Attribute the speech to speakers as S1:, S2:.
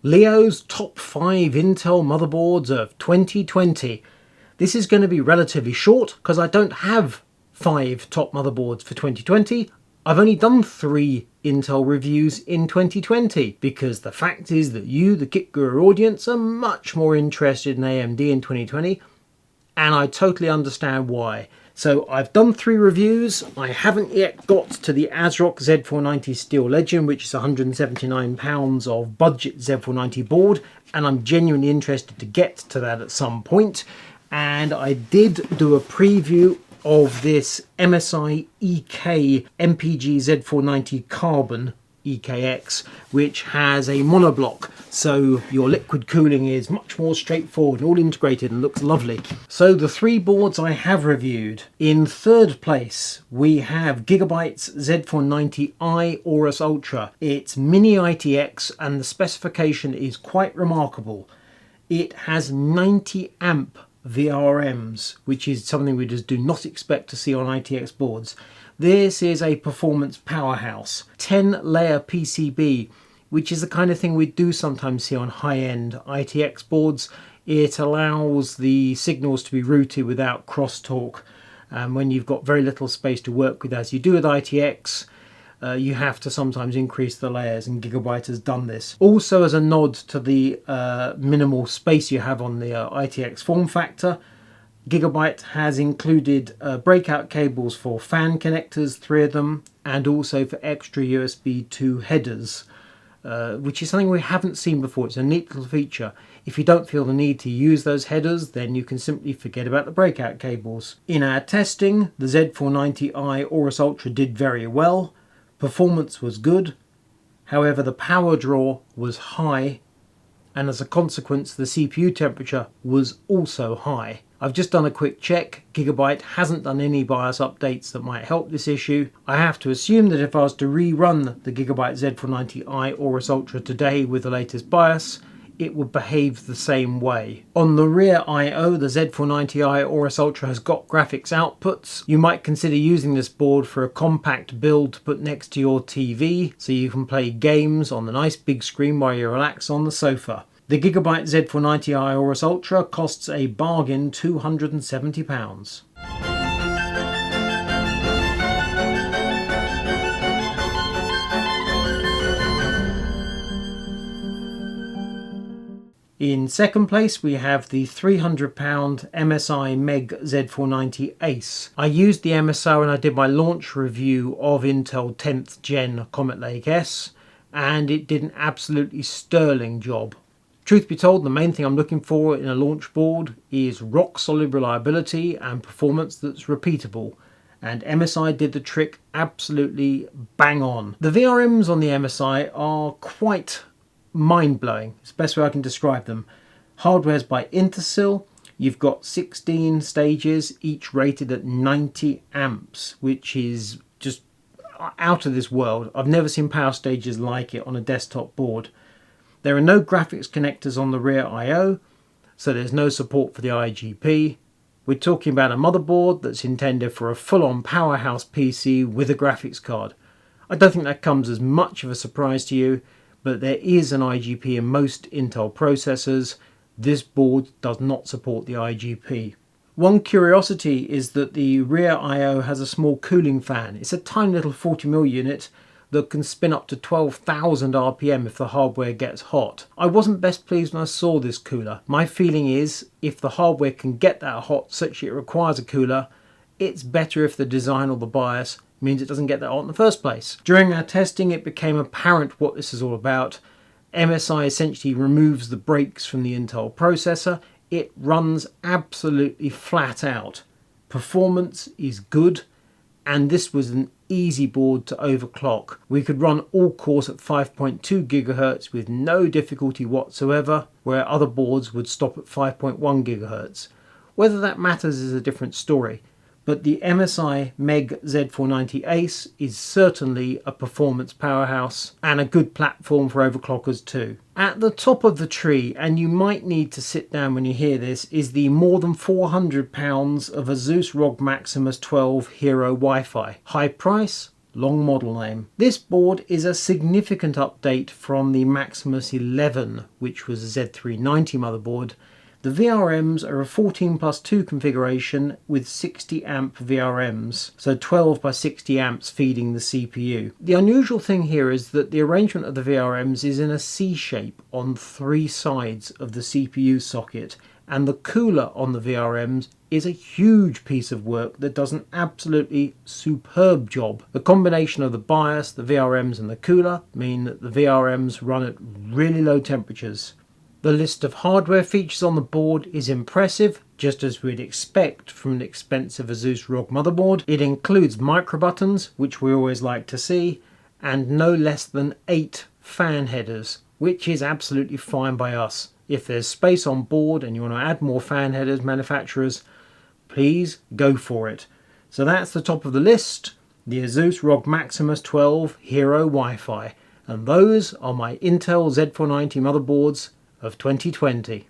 S1: Leo's top 5 Intel motherboards of 2020. This is going to be relatively short because I don't have 5 top motherboards for 2020. I've only done 3 Intel reviews in 2020 because the fact is that you, the Kit Guru audience, are much more interested in AMD in 2020, and I totally understand why. So I've done 3 reviews. I haven't yet got to the ASRock Z490 Steel Legend, which is £179 of budget Z490 board, and I'm genuinely interested to get to that at some point. And I did do a preview of this MSI EK MPG Z490 Carbon EKX, which has a monoblock, so your liquid cooling is much more straightforward and all integrated and looks lovely. So the 3 boards I have reviewed. In third place we have Gigabyte's Z490i Aorus Ultra. It's mini ITX and the specification is quite remarkable. It has 90 amp VRMs, which is something we just do not expect to see on ITX boards. This is a performance powerhouse. 10-layer PCB, which is the kind of thing we do sometimes see on high-end ITX boards. It allows the signals to be routed without crosstalk. When you've got very little space to work with, as you do with ITX, you have to sometimes increase the layers, and Gigabyte has done this. Also, as a nod to the minimal space you have on the ITX form factor, Gigabyte has included breakout cables for fan connectors, 3 of them, and also for extra USB 2 headers, which is something we haven't seen before. It's a neat little feature. If you don't feel the need to use those headers, then you can simply forget about the breakout cables. In our testing, the Z490i Aorus Ultra did very well. Performance was good. However, the power draw was high, and as a consequence the CPU temperature was also high. I've just done a quick check. Gigabyte hasn't done any BIOS updates that might help this issue. I have to assume that if I was to rerun the Gigabyte Z490i Aorus Ultra today with the latest BIOS, it would behave the same way. On the rear I/O, the Z490i Aorus Ultra has got graphics outputs. You might consider using this board for a compact build to put next to your TV so you can play games on the nice big screen while you relax on the sofa. The Gigabyte Z490i Aorus Ultra costs a bargain £270. In second place we have the £300 MSI Meg Z490 Ace. I used the MSI when I did my launch review of Intel 10th Gen Comet Lake S, and it did an absolutely sterling job. Truth be told, the main thing I'm looking for in a launch board is rock solid reliability and performance that's repeatable, and MSI did the trick absolutely bang on. The VRMs on the MSI are quite mind-blowing. It's the best way I can describe them. Hardware's by Intersil. You've got 16 stages, each rated at 90 amps, which is just out of this world. I've never seen power stages like it on a desktop board. There are no graphics connectors on the rear I/O, so there's no support for the IGP. We're talking about a motherboard that's intended for a full-on powerhouse PC with a graphics card. I don't think that comes as much of a surprise to you, but there is an IGP in most Intel processors. This board does not support the IGP. One curiosity is that the rear I/O has a small cooling fan. It's a tiny little 40mm unit that can spin up to 12,000 RPM if the hardware gets hot. I wasn't best pleased when I saw this cooler. My feeling is if the hardware can get that hot such it requires a cooler, it's better if the design or the BIOS means it doesn't get that hot in the first place. During our testing it became apparent what this is all about. MSI essentially removes the brakes from the Intel processor. It runs absolutely flat out. Performance is good, and this was an easy board to overclock. We could run all cores at 5.2 GHz with no difficulty whatsoever, where other boards would stop at 5.1 GHz. Whether that matters is a different story, but the MSI Meg Z490 Ace is certainly a performance powerhouse and a good platform for overclockers too. At the top of the tree, and you might need to sit down when you hear this, is the more than £400 of Asus ROG Maximus 12 Hero Wi-Fi. High price, long model name. This board is a significant update from the Maximus 11, which was a Z390 motherboard. The VRMs are a 14+2 configuration with 60 amp VRMs, so 12 by 60 amps feeding the CPU. The unusual thing here is that the arrangement of the VRMs is in a C shape on 3 sides of the CPU socket, and the cooler on the VRMs is a huge piece of work that does an absolutely superb job. The combination of the bias, the VRMs and the cooler mean that the VRMs run at really low temperatures. The list of hardware features on the board is impressive, just as we'd expect from an expensive Asus ROG motherboard. It includes micro buttons, which we always like to see, and no less than 8 fan headers, which is absolutely fine by us. If there's space on board and you want to add more fan headers, manufacturers, please go for it. So that's the top of the list, the Asus ROG Maximus 12 Hero Wi-Fi, and those are my Intel Z490 motherboards of 2020.